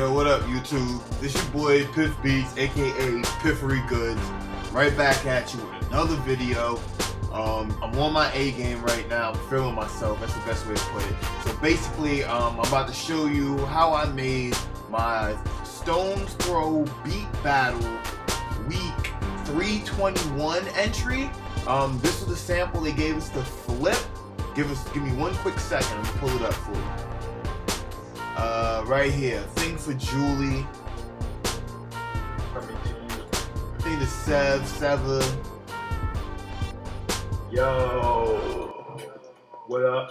Yo, what up, YouTube? This your boy Piff Beats, aka Piffery Goodness, right back at you with another video. I'm on my A game right now. I'm feeling myself. That's the best way to put it. So basically, I'm about to show you how I made my Stones Throw Beat Battle Week 321 entry. This was the sample they gave us to flip. Give me one quick second. I'm gonna pull it up for you. Right here, thing for Julie. Thing to Sev. Yo, what up?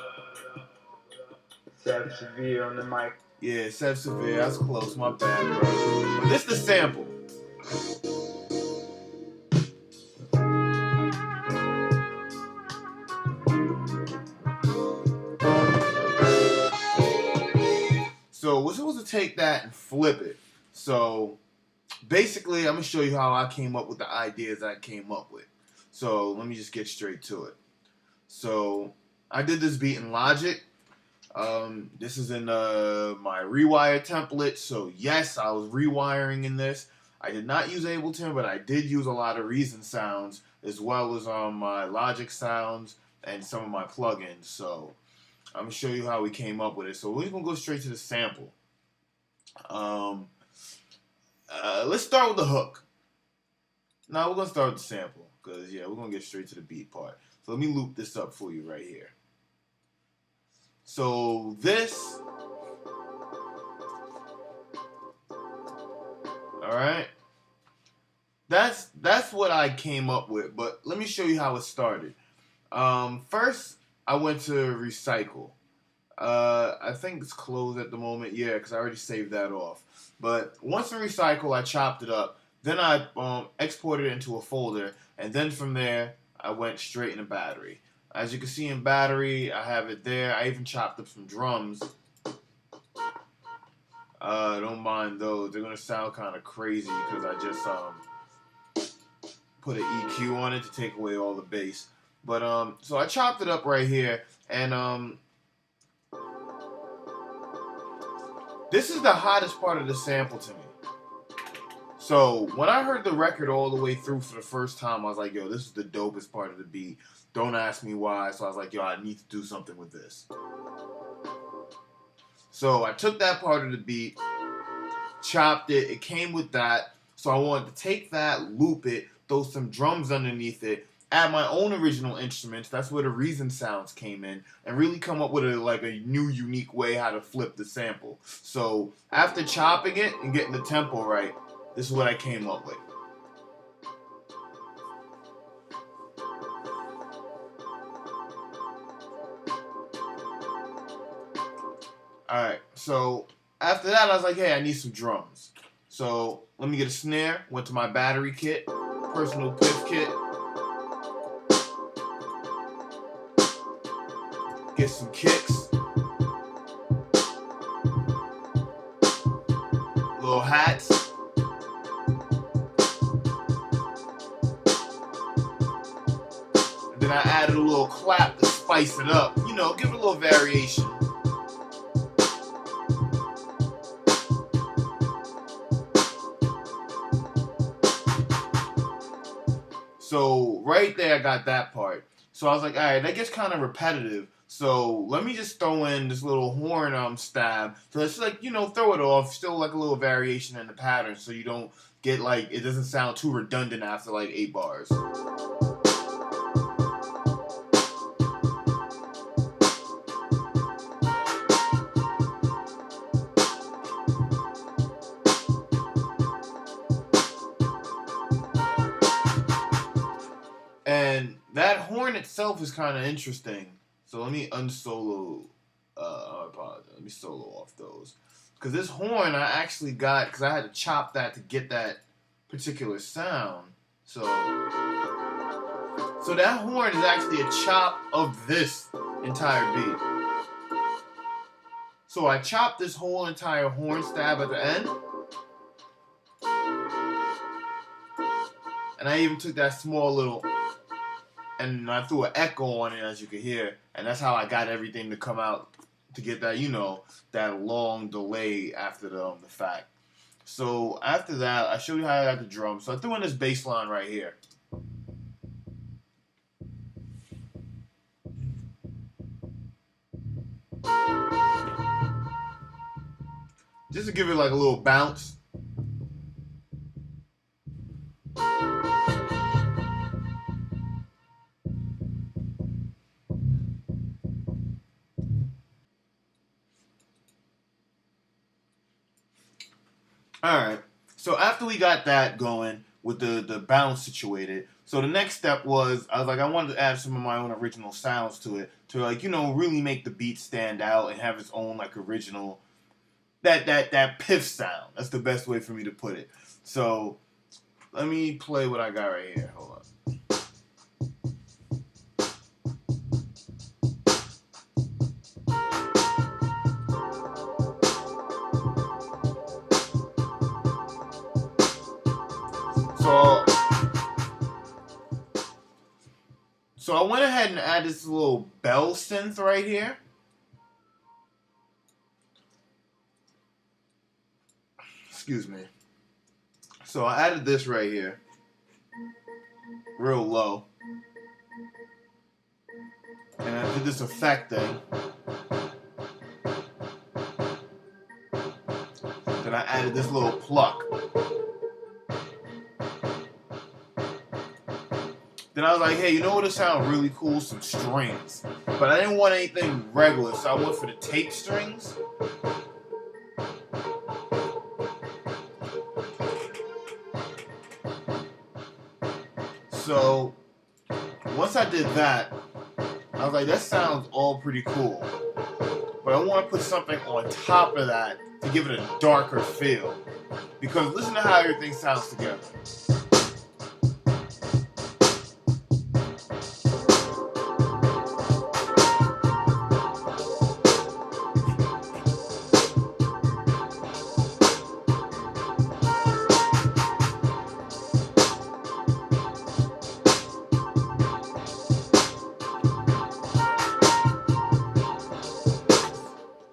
Sev Severe on the mic. Yeah, Sev Severe. That's close. My bad, bro. But this is the sample. So we're supposed to take that and flip it. So basically, I'm going to show you how I came up with the ideas I came up with. So let me just get straight to it. So I did this beat in Logic. This is in my rewire template. So yes, I was rewiring in this. I did not use Ableton, but I did use a lot of Reason sounds as well as my Logic sounds and some of my plugins. So I'm going to show you how we came up with it. So we're going to go straight to the sample. Let's start with the hook. Now we're going to start with the sample because, yeah, we're going to get straight to the beat part. So let me loop this up for you right here. So this, all right, that's what I came up with. But let me show you how it started. First, I went to Recycle. I think it's closed at the moment. Yeah, because I already saved that off. But once in Recycle, I chopped it up. Then I exported it into a folder. And then from there, I went straight into Battery. As you can see in Battery, I have it there. I even chopped up some drums. Don't mind those. They're going to sound kind of crazy because I just put an EQ on it to take away all the bass. But so I chopped it up right here, and this is the hottest part of the sample to me. So when I heard the record all the way through for the first time, I was like, yo, this is the dopest part of the beat. Don't ask me why. So I was like, yo, I need to do something with this. So I took that part of the beat, chopped it. It came with that. So I wanted to take that, loop it, throw some drums underneath it, add my own original instruments. That's where the Reason sounds came in, and really come up with a new, unique way how to flip the sample. So after chopping it and getting the tempo right, this is what I came up with. Alright, so after that, I was like, hey, I need some drums. So let me get a snare. Went to my Battery kit, personal Piff kit. Get some kicks, little hats, and then I added a little clap to spice it up, you know, give it a little variation. So right there I got that part. So I was like, alright, that gets kind of repetitive. So let me just throw in this little horn stab. So it's like, you know, throw it off. Still like a little variation in the pattern so you don't get like, it doesn't sound too redundant after like 8 bars. And that horn itself is kind of interesting. So let me unsolo, I apologize, let me solo off those. Because this horn I actually got, because I had to chop that to get that particular sound. So that horn is actually a chop of this entire beat. So I chopped this whole entire horn stab at the end. And I even took that small little, and I threw an echo on it, as you can hear. And that's how I got everything to come out to get that, that long delay after the fact. So after that, I showed you how I got the drum. So I threw in this bass line right here. Just to give it like a little bounce. Alright, so after we got that going with the bounce situated, so the next step was, I was like, I wanted to add some of my own original sounds to it to like, really make the beat stand out and have its own like original, that piff sound. That's the best way for me to put it. So let me play what I got right here. Hold on. So I went ahead and added this little bell synth right here. Excuse me. So I added this right here. Real low. And I did this effect thing. Then I added this little pluck. Then I was like, hey, you know what would sound really cool? Some strings. But I didn't want anything regular, so I went for the tape strings. So once I did that, I was like, that sounds all pretty cool. But I want to put something on top of that to give it a darker feel. Because listen to how everything sounds together.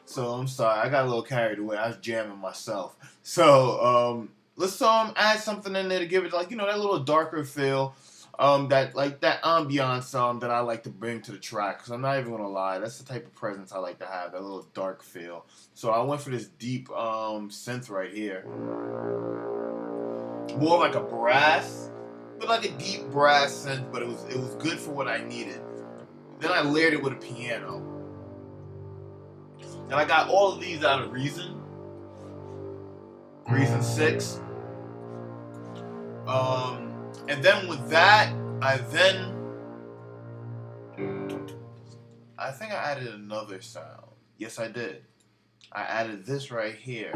So I'm sorry, I got a little carried away. I was jamming myself. So let's add something in there to give it like that little darker feel, that ambiance that I like to bring to the track. Cause I'm not even gonna lie, that's the type of presence I like to have, that little dark feel. So I went for this deep synth right here, more like a brass, but like a deep brass synth. But it was good for what I needed. Then I layered it with a piano. And I got all of these out of Reason 6. And then with that, I think I added another sound. Yes, I did. I added this right here.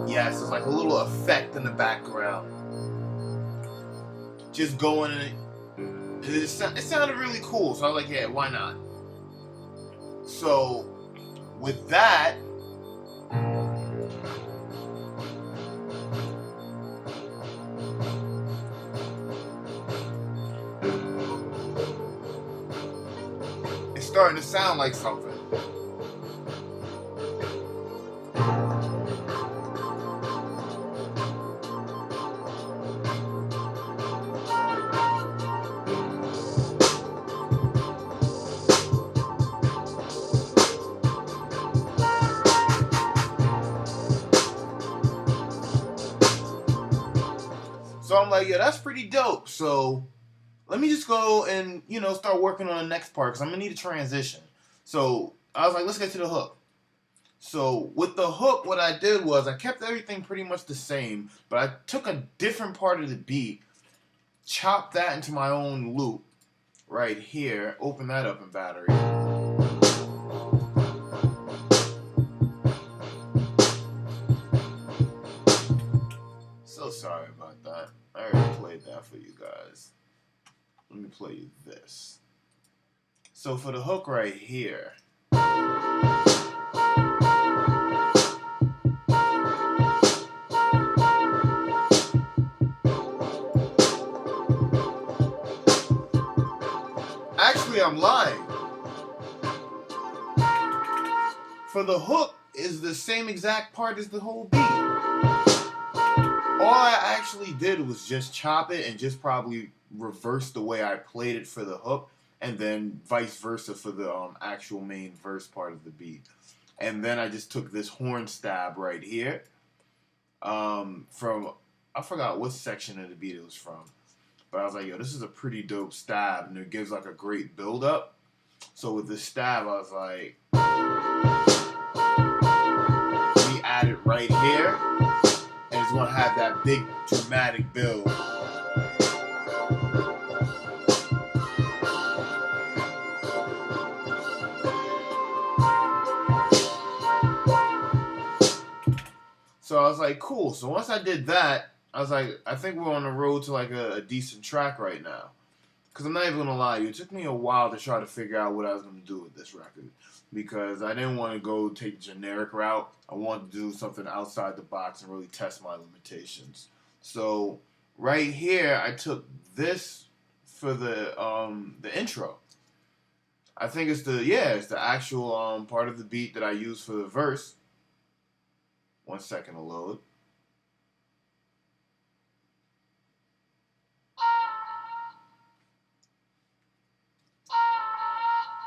Yes, it's like a little effect in the background. Just going in it. It sounded really cool, so I was like, yeah, why not? So, with that, it's starting to sound like something. So I'm like, yeah, that's pretty dope. So let me just go and, start working on the next part because I'm going to need a transition. So I was like, let's get to the hook. So with the hook, what I did was I kept everything pretty much the same, but I took a different part of the beat, chopped that into my own loop right here, open that up in Battery. So sorry about that. I already played that for you guys. Let me play you this. So for the hook right here, actually I'm lying. for the hook is the same exact part as the whole beat. All I actually did was just chop it and just probably reverse the way I played it for the hook, and then vice versa for the actual main verse part of the beat. And then I just took this horn stab right here from, I forgot what section of the beat it was from, but I was like, yo, this is a pretty dope stab, and it gives like a great build up. So with this stab, I was like, let me add it right here, and it's gonna have that big dramatic build. So I was like, cool. So once I did that, I was like, I think we're on the road to like a decent track right now. Because I'm not even going to lie to you, it took me a while to try to figure out what I was going to do with this record. Because I didn't want to go take the generic route. I wanted to do something outside the box and really test my limitations. So right here, I took this for the intro. I think it's the actual part of the beat that I use for the verse. 1 second to load.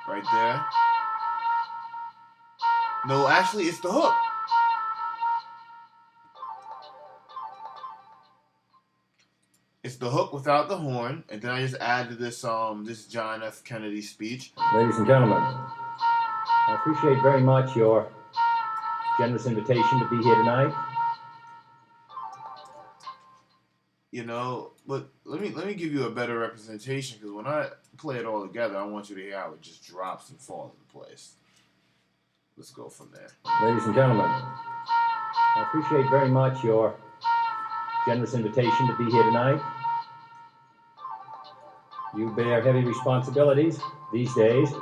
Right there. No, actually, it's the hook. It's the hook without the horn, and then I just added this this John F. Kennedy speech. Ladies and gentlemen, I appreciate very much your generous invitation to be here tonight. You know, but let me give you a better representation, because when I play it all together, I want you to hear how it just drops and falls into place. Let's go from there. Ladies and gentlemen, I appreciate very much your generous invitation to be here tonight. You bear heavy responsibilities these days.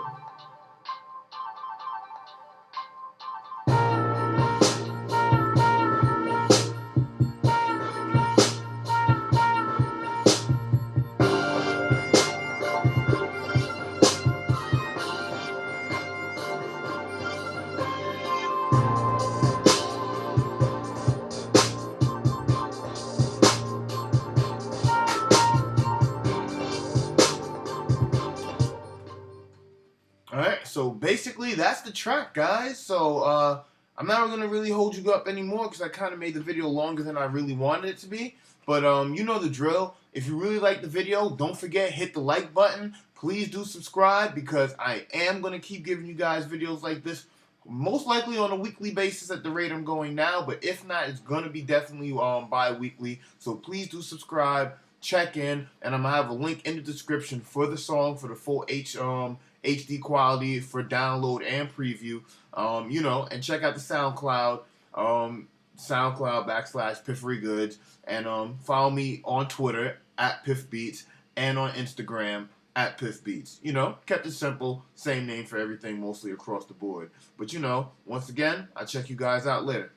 Alright, so basically that's the track, guys. So I'm not going to really hold you up anymore because I kind of made the video longer than I really wanted it to be. But you know the drill. If you really like the video, don't forget, hit the like button. Please do subscribe, because I am going to keep giving you guys videos like this, most likely on a weekly basis at the rate I'm going now. But if not, it's going to be definitely bi-weekly. So please do subscribe, check in, and I'm going to have a link in the description for the song, for the full HD quality for download and preview, you know, and check out the SoundCloud, /PifferyGoodz, and follow me on Twitter @PiffBeats and on Instagram @PiffBeats. You know, kept it simple, same name for everything mostly across the board. But you know, once again, I'll check you guys out later.